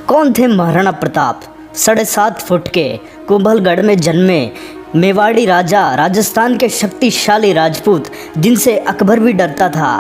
कौन थे महाराणा प्रताप? 7.5 फुट के कुंभलगढ़ में जन्मे मेवाड़ी राजा, राजस्थान के शक्तिशाली राजपूत जिनसे अकबर भी डरता था।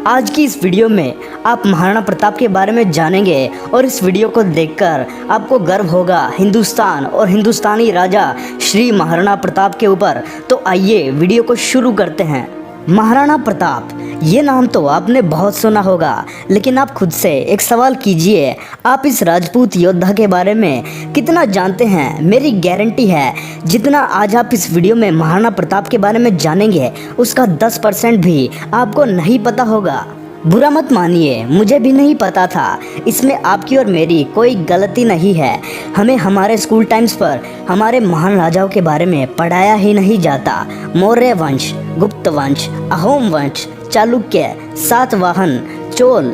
आज की इस वीडियो में आप महाराणा प्रताप के बारे में जानेंगे और इस वीडियो को देखकर आपको गर्व होगा हिंदुस्तान और हिंदुस्तानी राजा श्री महाराणा प्रताप के ऊपर। तो आइए वीडियो को शुरू करते हैं। महाराणा प्रताप, ये नाम तो आपने बहुत सुना होगा, लेकिन आप खुद से एक सवाल कीजिए, आप इस राजपूत योद्धा के बारे में कितना जानते हैं? मेरी गारंटी है जितना आज आप इस वीडियो में महाराणा प्रताप के बारे में जानेंगे उसका 10% भी आपको नहीं पता होगा। बुरा मत मानिए, मुझे भी नहीं पता था। इसमें आपकी और मेरी कोई गलती नहीं है। हमें हमारे स्कूल टाइम्स पर हमारे महान राजाओं के बारे में पढ़ाया ही नहीं जाता। मौर्य वंश, गुप्त वंश, अहोम वंश, चालुक्य, सातवाहन, चोल,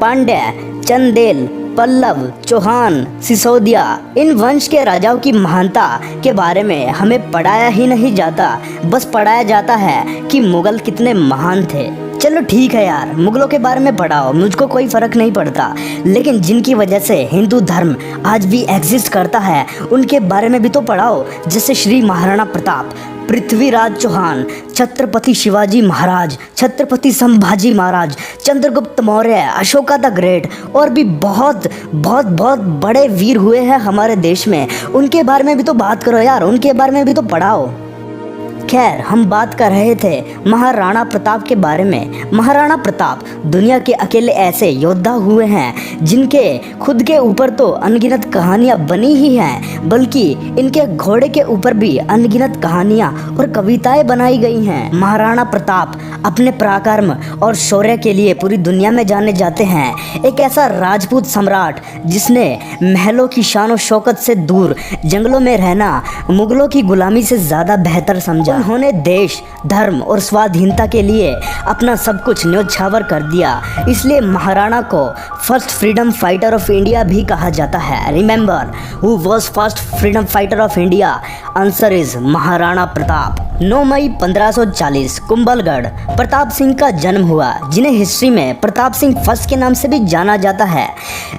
पांड्य, चंदेल, पल्लव, चौहान, सिसोदिया, इन वंश के राजाओं की महानता के बारे में हमें पढ़ाया ही नहीं जाता। बस पढ़ाया जाता है कि मुगल कितने महान थे। चलो ठीक है यार, मुगलों के बारे में पढ़ाओ, मुझको कोई फ़र्क नहीं पड़ता, लेकिन जिनकी वजह से हिंदू धर्म आज भी एग्जिस्ट करता है उनके बारे में भी तो पढ़ाओ। जैसे श्री महाराणा प्रताप, पृथ्वीराज चौहान, छत्रपति शिवाजी महाराज, छत्रपति संभाजी महाराज, चंद्रगुप्त मौर्य, अशोका द ग्रेट, और भी बहुत बहुत बहुत बड़े वीर हुए हैं हमारे देश में। उनके बारे में भी तो बात करो यार, उनके बारे में भी तो पढ़ाओ। खैर, हम बात कर रहे थे महाराणा प्रताप के बारे में। महाराणा प्रताप दुनिया के अकेले ऐसे योद्धा हुए हैं जिनके खुद के ऊपर तो अनगिनत कहानियां बनी ही हैं, बल्कि इनके घोड़े के ऊपर भी अनगिनत कहानियां और कविताएं बनाई गई हैं। महाराणा प्रताप अपने पराक्रम और शौर्य के लिए पूरी दुनिया में जाने जाते हैं। एक ऐसा राजपूत सम्राट जिसने महलों की शान शौकत से दूर जंगलों में रहना मुगलों की गुलामी से ज़्यादा बेहतर समझा। उन्होंने देश, धर्म और स्वाधीनता के लिए अपना सब कुछ न्योछावर कर दिया। इसलिए महाराणा को first freedom fighter of India भी कहा जाता है। Remember, who was first freedom fighter of India? Answer is Maharana Pratap. 9 मई 1540 कुंभलगढ़ प्रताप सिंह का जन्म हुआ, जिन्हें हिस्ट्री में प्रताप सिंह फर्स्ट के नाम से भी जाना जाता है।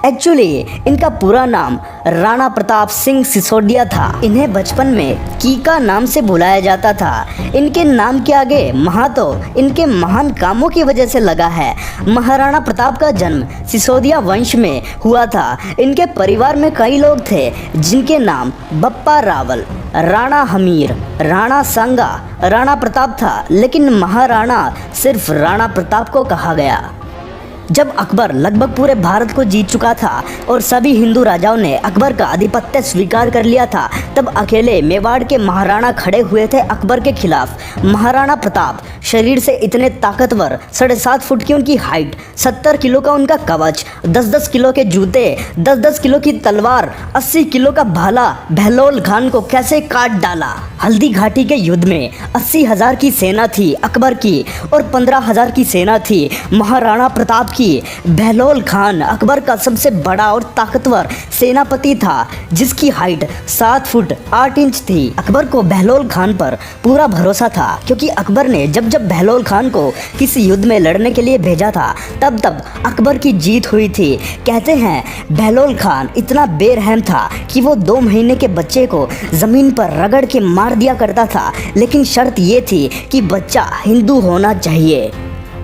एक्चुअली इनका पूरा नाम राणा प्रताप सिंह सिसोदिया था। इन्हें बचपन में कीका नाम से बुलाया जाता था। इनके नाम के आगे महा तो इनके महान कामों की वजह से लगा है। महाराणा प्रताप का जन्म सिसोदिया वंश में हुआ था। इनके परिवार में कई लोग थे जिनके नाम बप्पा रावल, राणा हमीर, राणा सांगा, राणा प्रताप था, लेकिन महाराणा सिर्फ राणा प्रताप को कहा गया। जब अकबर लगभग पूरे भारत को जीत चुका था और सभी हिंदू राजाओं ने अकबर का आधिपत्य स्वीकार कर लिया था, तब अकेले मेवाड़ के महाराणा खड़े हुए थे अकबर के खिलाफ। महाराणा प्रताप शरीर से इतने ताकतवर, 7.5 फुट की उनकी हाइट, 70 किलो का उनका कवच, 10-10 किलो के जूते, 10-10 किलो की तलवार, 80 किलो का भाला बहलोल खान को कैसे काट डाला। हल्दी घाटी के युद्ध में 80,000 की सेना थी अकबर की और 15,000 की सेना थी महाराणा प्रताप की। बहलोल खान अकबर का सबसे बड़ा और ताकतवर सेनापति था, जिसकी हाइट 7 फुट 8 इंच थी। अकबर को बहलोल खान पर पूरा भरोसा था, क्योंकि अकबर ने जब जब बहलोल खान को किसी युद्ध में लड़ने के लिए भेजा था तब तब अकबर की जीत हुई थी। कहते हैं बहलोल खान इतना बेरहम था कि वो 2 महीने के बच्चे को जमीन पर रगड़ के मार दिया करता था, लेकिन शर्त ये थी कि बच्चा हिंदू होना चाहिए।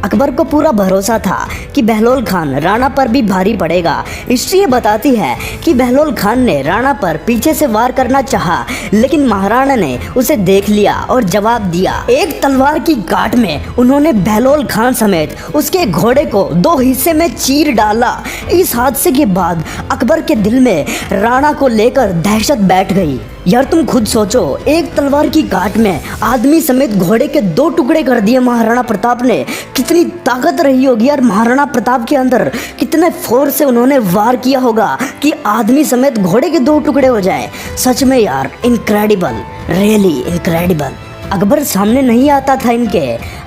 अकबर को पूरा भरोसा था कि बहलोल खान राणा पर भी भारी पड़ेगा। हिस्ट्री ये बताती है कि बहलोल खान ने राणा पर पीछे से वार करना चाहा, लेकिन महाराणा ने उसे देख लिया और जवाब दिया। एक तलवार की गांठ में उन्होंने बहलोल खान समेत उसके घोड़े को 2 हिस्से में चीर डाला। इस हादसे के बाद अकबर के दिल में राणा को लेकर दहशत बैठ गई। यार तुम खुद सोचो, एक तलवार की गांठ में आदमी समेत घोड़े के 2 टुकड़े कर दिए महाराणा प्रताप ने। कितनी ताकत रही होगी यार महाराणा प्रताप के अंदर, कितने फोर्स से उन्होंने वार किया होगा कि आदमी समेत घोड़े के 2 टुकड़े हो जाए। सच में यार इनक्रेडिबल, रियली इनक्रेडिबल। अकबर सामने नहीं आता था इनके।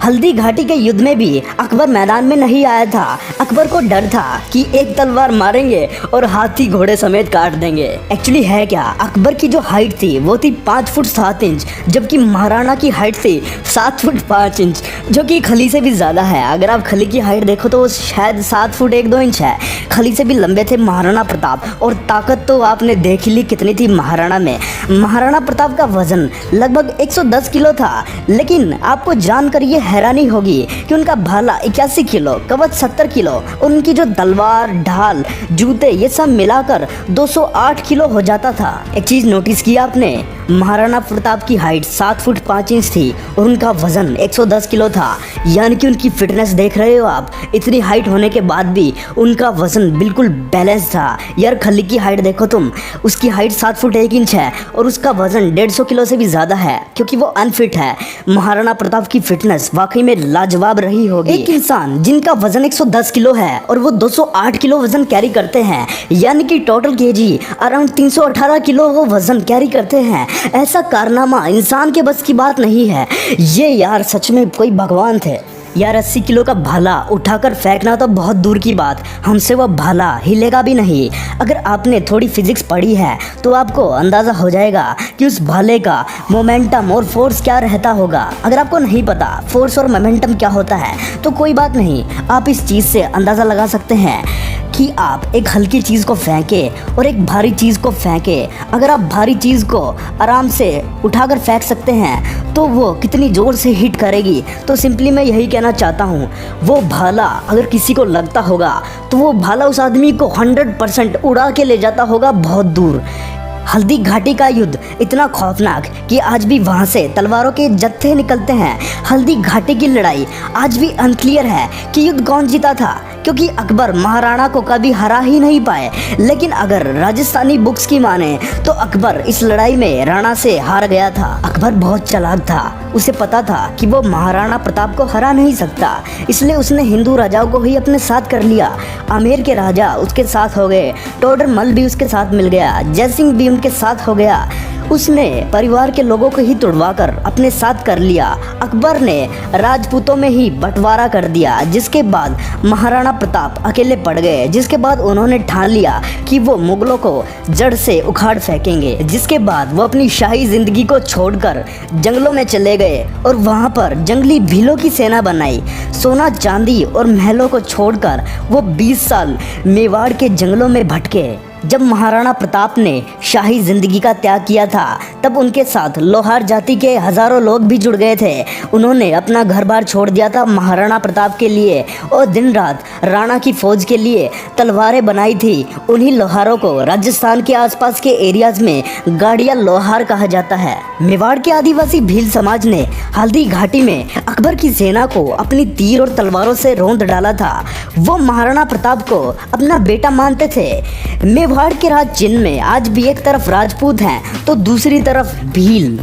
हल्दी घाटी के युद्ध में भी अकबर मैदान में नहीं आया था। अकबर को डर था कि एक तलवार मारेंगे और हाथी घोड़े समेत काट देंगे। एक्चुअली है क्या, अकबर की जो हाइट थी वो थी 5 फुट 7 इंच, जबकि महाराणा की हाइट थी 7 फुट 5 इंच, जो कि खली से भी ज़्यादा है। अगर आप खली की हाइट देखो तो वो शायद 7 फुट 1-2 इंच है। खली से भी लंबे थे महाराणा प्रताप, और ताकत तो आपने देख ली कितनी थी महाराणा में। महाराणा प्रताप का वजन लगभग 110 किलो था, लेकिन आपको जानकर ये हैरानी होगी कि उनका भाला 81 किलो, कवच 70 किलो, और उनकी जो तलवार, ढाल, जूते, ये सब मिलाकर 208 किलो हो जाता था। एक चीज नोटिस किया आपने, महाराणा प्रताप की हाइट 7 फुट 5 इंच थी और उनका वजन 110 किलो था। यानी कि उनकी फिटनेस देख रहे हो आप, इतनी हाइट होने के बाद भी उनका वजन बिल्कुल बैलेंस था। यार खली की हाइट देखो तुम, उसकी हाइट 7 फुट 1 इंच है और उसका वजन 150 किलो से भी ज़्यादा है, क्योंकि वो अनफिट है। महाराणा प्रताप की फिटनेस वाकई में लाजवाब रही होगी। एक इंसान जिनका वजन 110 किलो है और वो 208 किलो वजन कैरी करते हैं, यानी कि टोटल केजी अराउंड 318 किलो वो वजन कैरी करते हैं। ऐसा कारनामा इंसान के बस की बात नहीं है। ये यार सच में कोई भगवान थे। यार 80 किलो का भाला उठाकर फेंकना तो बहुत दूर की बात, हमसे वो भाला हिलेगा भी नहीं। अगर आपने थोड़ी फिजिक्स पढ़ी है तो आपको अंदाज़ा हो जाएगा कि उस भाले का मोमेंटम और फोर्स क्या रहता होगा। अगर आपको नहीं पता फोर्स और मोमेंटम क्या होता है तो कोई बात नहीं, आप इस चीज़ से अंदाज़ा लगा सकते हैं कि आप एक हल्की चीज़ को फेंकें और एक भारी चीज़ को फेंकें। अगर आप भारी चीज़ को आराम से उठाकर फेंक सकते हैं तो वो कितनी ज़ोर से हिट करेगी। तो सिंपली मैं यही कहना चाहता हूँ, वो भाला अगर किसी को लगता होगा तो वो भाला उस आदमी को 100% उड़ा के ले जाता होगा बहुत दूर। हल्दी घाटी का युद्ध इतना खौफनाक कि आज भी वहाँ से तलवारों के जत्थे निकलते हैं। हल्दी घाटी की लड़ाई आज भी अनक्लियर है कि युद्ध कौन जीता था, क्योंकि अकबर महाराणा को कभी हरा ही नहीं पाए। लेकिन अगर राजस्थानी बुक्स की माने तो अकबर इस लड़ाई में राणा से हार गया था। अकबर बहुत चालाक था, उसे पता था कि वो महाराणा प्रताप को हरा नहीं सकता, इसलिए उसने हिंदू राजाओं को ही अपने साथ कर लिया। आमेर के राजा उसके साथ हो गए, टोडरमल भी उसके साथ मिल गया, जयसिंह भी उनके साथ हो गया। उसने परिवार के लोगों को ही तुड़वाकर अपने साथ कर लिया। अकबर ने राजपूतों में ही बंटवारा कर दिया, जिसके बाद महाराणा प्रताप अकेले पड़ गए। जिसके बाद उन्होंने ठान लिया कि वो मुगलों को जड़ से उखाड़ फेंकेंगे। जिसके बाद वो अपनी शाही जिंदगी को छोड़कर जंगलों में चले गए और वहाँ पर जंगली भीलों की सेना बनाई। सोना चांदी और महलों को छोड़कर वो 20 साल मेवाड़ के जंगलों में भटके। जब महाराणा प्रताप ने शाही जिंदगी का त्याग किया था तब उनके साथ लोहार जाति के हजारों लोग भी जुड़ गए थे। उन्होंने अपना घर बार छोड़ दिया था महाराणा प्रताप के लिए और दिन रात राणा की फौज के लिए तलवारें बनाई थी। उन्हीं लोहारों को राजस्थान के आसपास के एरियाज में गाड़िया लोहार कहा जाता है। मेवाड़ के आदिवासी भील समाज ने हल्दी घाटी में अकबर की सेना को अपनी तीर और तलवारों से रौंद डाला था। वो महाराणा प्रताप को अपना बेटा मानते थे। मेवाड़ के राज चिन्ह में आज भी एक तरफ राजपूत हैं तो दूसरी तरफ भील।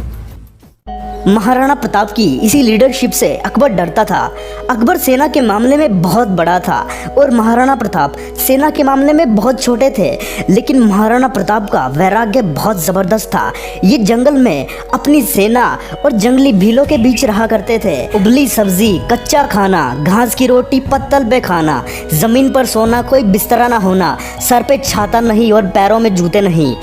महाराणा प्रताप की इसी लीडरशिप से अकबर डरता था। अकबर सेना के मामले में बहुत बड़ा था और महाराणा प्रताप सेना के मामले में बहुत छोटे थे, लेकिन महाराणा प्रताप का वैराग्य बहुत ज़बरदस्त था। ये जंगल में अपनी सेना और जंगली भीलों के बीच रहा करते थे। उबली सब्जी, कच्चा खाना, घास की रोटी पत्तल पे खाना, ज़मीन पर सोना, कोई बिस्तरा ना होना, सर पे छाता नहीं और पैरों में जूते नहीं।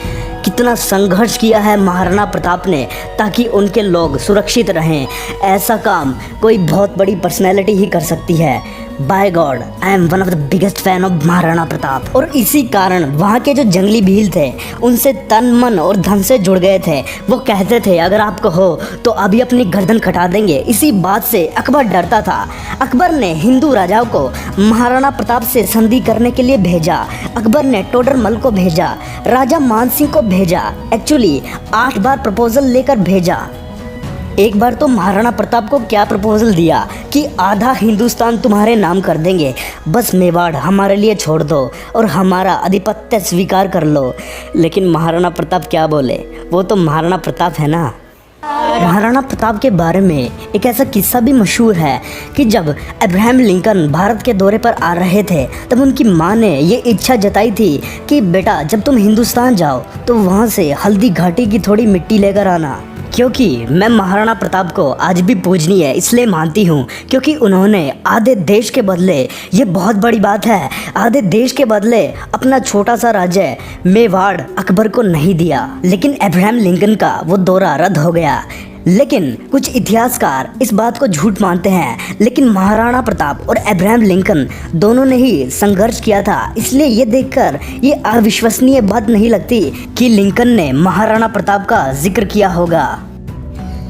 कितना संघर्ष किया है महाराणा प्रताप ने ताकि उनके लोग सुरक्षित रहें। ऐसा काम कोई बहुत बड़ी पर्सनैलिटी ही कर सकती है। By God, I am one of the biggest fan of Maharana Pratap. और इसी कारण वहाँ के जो जंगली भील थे उनसे तन मन और धन से जुड़ गए थे। वो कहते थे अगर आप कहो तो अभी अपनी गर्दन कटा देंगे। इसी बात से अकबर डरता था। अकबर ने हिंदू राजाओं को महाराणा प्रताप से संधि करने के लिए भेजा। अकबर ने टोडरमल को भेजा, राजा मानसिंह को भेजा। एक्चुअली 8 बार प्रपोजल लेकर भेजा। एक बार तो महाराणा प्रताप को क्या प्रपोजल दिया कि आधा हिंदुस्तान तुम्हारे नाम कर देंगे, बस मेवाड़ हमारे लिए छोड़ दो और हमारा आधिपत्य स्वीकार कर लो। लेकिन महाराणा प्रताप क्या बोले, वो तो महाराणा प्रताप है ना। महाराणा प्रताप के बारे में एक ऐसा किस्सा भी मशहूर है कि जब अब्राहम लिंकन भारत के दौरे पर आ रहे थे तब उनकी माँ ने ये इच्छा जताई थी कि बेटा जब तुम हिंदुस्तान जाओ तो वहाँ से हल्दी घाटी की थोड़ी मिट्टी लेकर आना। क्योंकि मैं महाराणा प्रताप को आज भी पूजनीय इसलिए मानती हूँ क्योंकि उन्होंने आधे देश के बदले, ये बहुत बड़ी बात है, आधे देश के बदले अपना छोटा सा राज्य मेवाड़ अकबर को नहीं दिया। लेकिन अब्राहम लिंकन का वो दौरा रद्द हो गया। लेकिन कुछ इतिहासकार इस बात को झूठ मानते हैं, लेकिन महाराणा प्रताप और अब्राहम लिंकन दोनों ने ही संघर्ष किया था। इसलिए ये देखकर ये अविश्वसनीय बात नहीं लगती कि लिंकन ने महाराणा प्रताप का जिक्र किया होगा।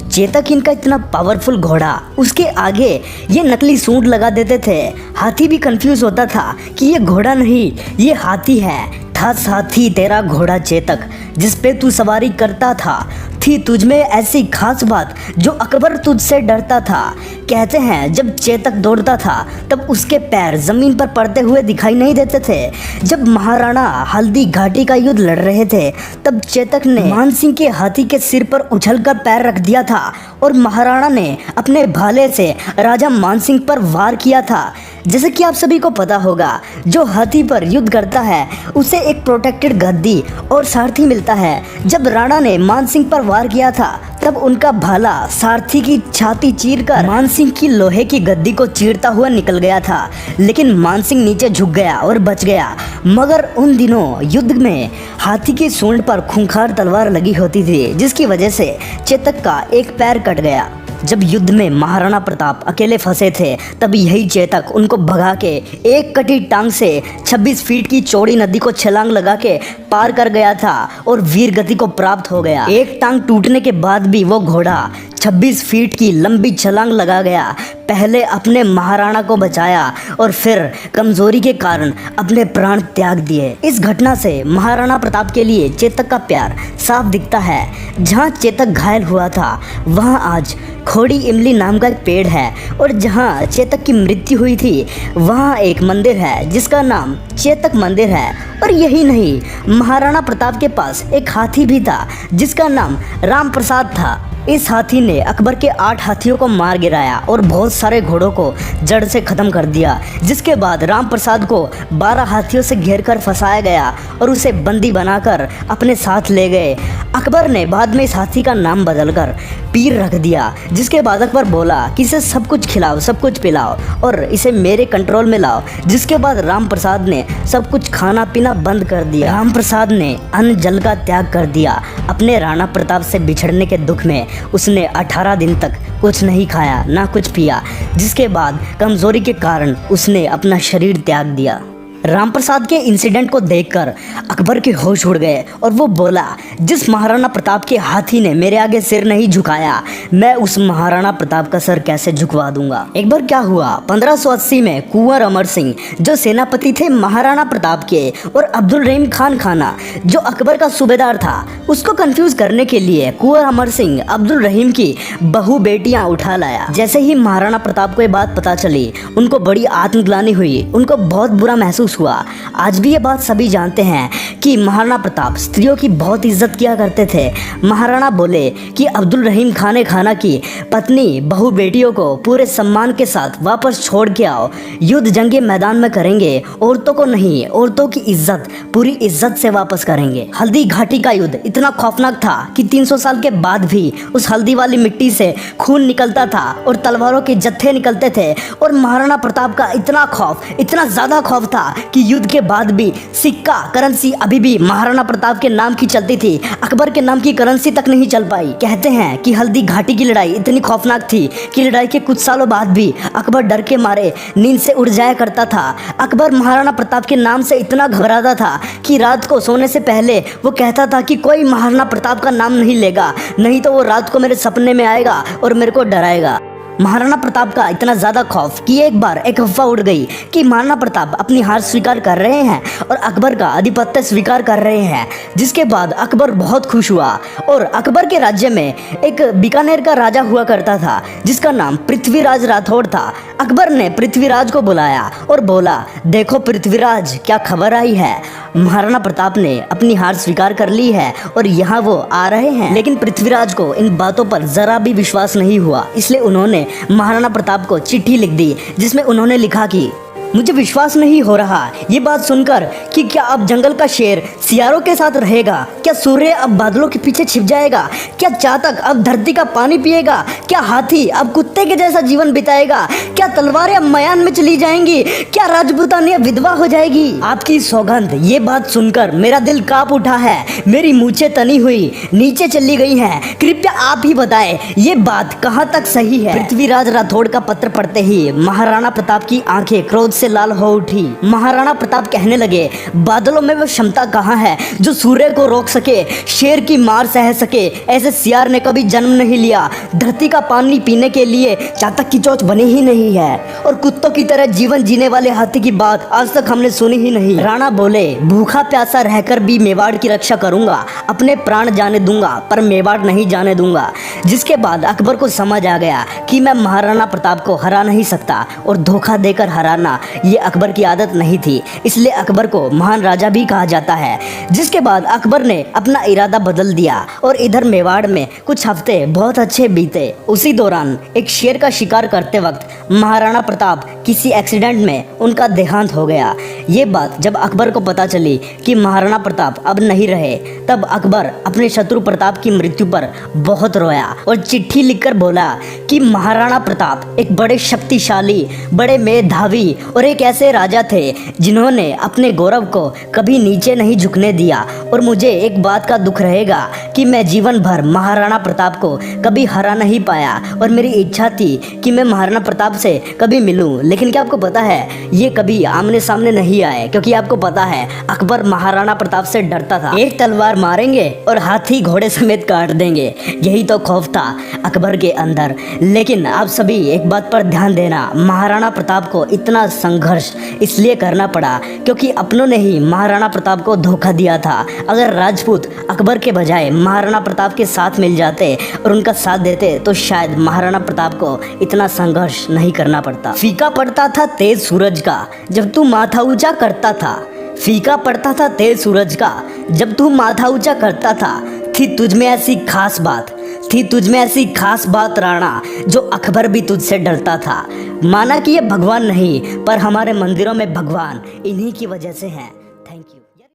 चेतक इनका इतना पावरफुल घोड़ा, उसके आगे ये नकली सूंड लगा देते थे। हाथी भी कंफ्यूज होता था कि ये घोड़ा नहीं, ये हाथी है। था साथी तेरा घोड़ा चेतक, जिस पे तू सवारी करता था, थी तुझमें ऐसी खास बात जो अकबर तुझसे डरता था। कहते हैं जब चेतक दौड़ता था तब उसके पैर जमीन पर पड़ते हुए दिखाई नहीं देते थे। जब महाराणा हल्दी घाटी का युद्ध लड़ रहे थे तब चेतक ने मानसिंह के हाथी के सिर पर उछलकर पैर रख दिया था और महाराणा ने अपने भाले से राजा मानसिंह पर वार किया था। जैसे कि आप सभी को पता होगा, जो हाथी पर युद्ध करता है उसे एक प्रोटेक्टेड गद्दी और सारथी मिलता है। जब राणा ने मानसिंह पर वार किया था तब उनका भाला सारथी की छाती चीरकर मानसिंह की लोहे की गद्दी को चीरता हुआ निकल गया था। लेकिन मानसिंह नीचे झुक गया और बच गया। मगर उन दिनों युद्ध में हाथी की सूंड पर खूंखार तलवार लगी होती थी, जिसकी वजह से चेतक का एक पैर कट गया। जब युद्ध में महाराणा प्रताप अकेले फंसे थे तब यही चेतक उनको भगा के एक कटी टांग से 26 फीट की चौड़ी नदी को छलांग लगा के पार कर गया था और वीर गति को प्राप्त हो गया। एक टांग टूटने के बाद भी वो घोड़ा 26 फीट की लंबी छलांग लगा गया। पहले अपने महाराणा को बचाया और फिर कमजोरी के कारण अपने प्राण त्याग दिए। इस घटना से महाराणा प्रताप के लिए चेतक का प्यार साफ दिखता है। जहाँ चेतक घायल हुआ था वहाँ आज खोड़ी इमली नाम का एक पेड़ है और जहाँ चेतक की मृत्यु हुई थी वहाँ एक मंदिर है जिसका नाम चेतक मंदिर है। और यही नहीं, महाराणा प्रताप के पास एक हाथी भी था जिसका नाम राम प्रसाद था। इस हाथी ने अकबर के 8 हाथियों को मार गिराया और बहुत सारे घोड़ों को जड़ से खत्म कर दिया। जिसके बाद राम प्रसाद को 12 हाथियों से घेर कर फंसाया गया और उसे बंदी बनाकर अपने साथ ले गए। अकबर ने बाद में इस हाथी का नाम बदलकर पीर रख दिया। जिसके बाद अकबर बोला कि इसे सब कुछ खिलाओ, सब कुछ पिलाओ और इसे मेरे कंट्रोल में लाओ। जिसके बाद राम प्रसाद ने सब कुछ खाना पीना बंद कर दिया। राम प्रसाद ने अन्न जल का त्याग कर दिया। अपने राणा प्रताप से बिछड़ने के दुख में उसने 18 दिन तक कुछ नहीं खाया ना कुछ पिया। जिसके बाद कमजोरी के कारण उसने अपना शरीर त्याग दिया। राम प्रसाद के इंसिडेंट को देखकर अकबर के होश उड़ गए और वो बोला, जिस महाराणा प्रताप के हाथी ने मेरे आगे सिर नहीं झुकाया, मैं उस महाराणा प्रताप का सर कैसे झुकवा दूंगा। एक बार क्या हुआ, 1580 में कुंवर अमर सिंह जो सेनापति थे महाराणा प्रताप के और अब्दुल रहीम खान खाना जो अकबर का सूबेदार था, उसको कंफ्यूज करने के लिए कुंवर अमर सिंह अब्दुल रहीम की बहु बेटियां उठा लाया। जैसे ही महाराणा प्रताप को ये बात पता चली उनको बड़ी आत्मग्लानि हुई, उनको बहुत बुरा महसूस हुआ। आज भी ये बात सभी जानते हैं कि महाराणा प्रताप स्त्रियों की बहुत इज्जत किया करते थे। महाराणा बोले कि अब्दुल रहीम खान खाना की पत्नी बहु बेटियों को पूरे सम्मान के साथ वापस छोड़ के आओ, युद्ध जंगे मैदान में करेंगे, औरतों को नहीं, औरतों की इज्जत पूरी इज्जत से वापस करेंगे। हल्दी घाटी का युद्ध इतना खौफनाक था कि 300 साल के बाद भी उस हल्दी वाली मिट्टी से खून निकलता था और तलवारों के जत्थे निकलते थे। और महाराणा प्रताप का इतना खौफ, इतना ज्यादा खौफ था कि युद्ध के बाद भी सिक्का करेंसी अभी भी महाराणा प्रताप के नाम की चलती थी, अकबर के नाम की करेंसी तक नहीं चल पाई। कहते हैं कि हल्दी घाटी की लड़ाई इतनी खौफनाक थी कि लड़ाई के कुछ सालों बाद भी अकबर डर के मारे नींद से उड़ जाया करता था। अकबर महाराणा प्रताप के नाम से इतना घबराता था कि रात को सोने से पहले वो कहता था कि कोई महाराणा प्रताप का नाम नहीं लेगा, नहीं तो वो रात को मेरे सपने में आएगा और मेरे को डराएगा। महाराणा प्रताप का इतना ज़्यादा खौफ कि एक बार एक अफवाह उड़ गई कि महाराणा प्रताप अपनी हार स्वीकार कर रहे हैं और अकबर का आधिपत्य स्वीकार कर रहे हैं। जिसके बाद अकबर बहुत खुश हुआ और अकबर के राज्य में एक बीकानेर का राजा हुआ करता था जिसका नाम पृथ्वीराज राठौड़ था। अकबर ने पृथ्वीराज को बुलाया और बोला, देखो पृथ्वीराज, क्या खबर आई है। महाराणा प्रताप ने अपनी हार स्वीकार कर ली है और यहाँ वो आ रहे हैं। लेकिन पृथ्वीराज को इन बातों पर जरा भी विश्वास नहीं हुआ, इसलिए उन्होंने महाराणा प्रताप को चिट्ठी लिख दी जिसमें उन्होंने लिखा कि मुझे विश्वास नहीं हो रहा ये बात सुनकर कि क्या अब जंगल का शेर सियारों के साथ रहेगा, क्या सूर्य अब बादलों के पीछे छिप जाएगा, क्या चातक अब धरती का पानी पिएगा, क्या हाथी अब कुत्ते के जैसा जीवन बिताएगा, क्या तलवारें अब मयान में चली जाएंगी, क्या राजपूतानियां विधवा हो जाएगी। आपकी सौगंध ये बात सुनकर मेरा दिल कांप उठा है, मेरी मूछें तनी हुई नीचे चली गई हैं। कृपया आप ही बताएं ये बात कहाँ तक सही है। पृथ्वीराज राठौड़ का पत्र पढ़ते ही महाराणा प्रताप की आंखें क्रोध से लाल हो उठी। महाराणा प्रताप कहने लगे, बादलों में वो क्षमता कहाँ है जो सूर्य को रोक सके, शेर की मार सह सके। ऐसे सियार ने कभी जन्म नहीं लिया। धरती का पानी पीने के लिए चातक की चोंच बनी ही नहीं है, और कुत्तों की तरह जीवन जीने वाले हाथी की बात आज तक हमने सुनी ही नहीं। राणा बोले, भूखा प्यासा रहकर भी मेवाड़ की रक्षा करूंगा, अपने प्राण जाने दूंगा पर मेवाड़ नहीं जाने दूंगा। जिसके बाद अकबर को समझ आ गया कि मैं महाराणा प्रताप को हरा नहीं सकता, और धोखा देकर हराना ये अकबर की आदत नहीं थी, इसलिए अकबर को महान राजा भी कहा जाता है। जिसके बाद अकबर ने अपना इरादा बदल दिया और इधर मेवाड़ में कुछ हफ्ते बहुत अच्छे बीते। उसी दौरान एक शेर का शिकार करते वक्त महाराणा प्रताप किसी एक्सीडेंट में उनका देहांत हो गया। ये बात जब अकबर को पता चली कि महाराणा प्रताप अब नहीं रहे, तब अकबर अपने शत्रु प्रताप की मृत्यु पर बहुत रोया और चिट्ठी लिखकर बोला कि महाराणा प्रताप एक बड़े शक्तिशाली, बड़े मेधावी और एक ऐसे राजा थे जिन्होंने अपने गौरव को कभी नीचे नहीं झुकने दिया। और मुझे एक बात का दुख रहेगा कि मैं जीवन भर महाराणा प्रताप को कभी हरा नहीं पाया, और मेरी इच्छा थी कि मैं महाराणा प्रताप से कभी मिलूं। लेकिन क्या आपको पता है ये कभी आमने सामने नहीं आए, क्योंकि आपको पता है अकबर महाराणा प्रताप से डरता था। एक तलवार मारेंगे और हाथी घोड़े समेत काट देंगे, यही तो खौफ था अकबर के अंदर। लेकिन आप सभी एक बात पर ध्यान देना, महाराणा प्रताप को इतना संघर्ष इसलिए करना पड़ा क्योंकि अपनों ने ही महाराणा प्रताप को धोखा दिया था। अगर राजपूत अकबर के बजाय महाराणा प्रताप के साथ मिल जाते और उनका साथ देते तो शायद महाराणा प्रताप को इतना संघर्ष नहीं करना पड़ता। फीका पड़ता था तेज सूरज का जब तू माथा ऊंचा करता था, फीका पड़ता था तेज सूरज का जब तू माथा ऊंचा करता था। थी तुझमें ऐसी खास बात, थी तुझमें ऐसी खास बात राणा, जो अकबर भी तुझसे डरता था। माना कि ये भगवान नहीं, पर हमारे मंदिरों में भगवान इन्हीं की वजह से हैं।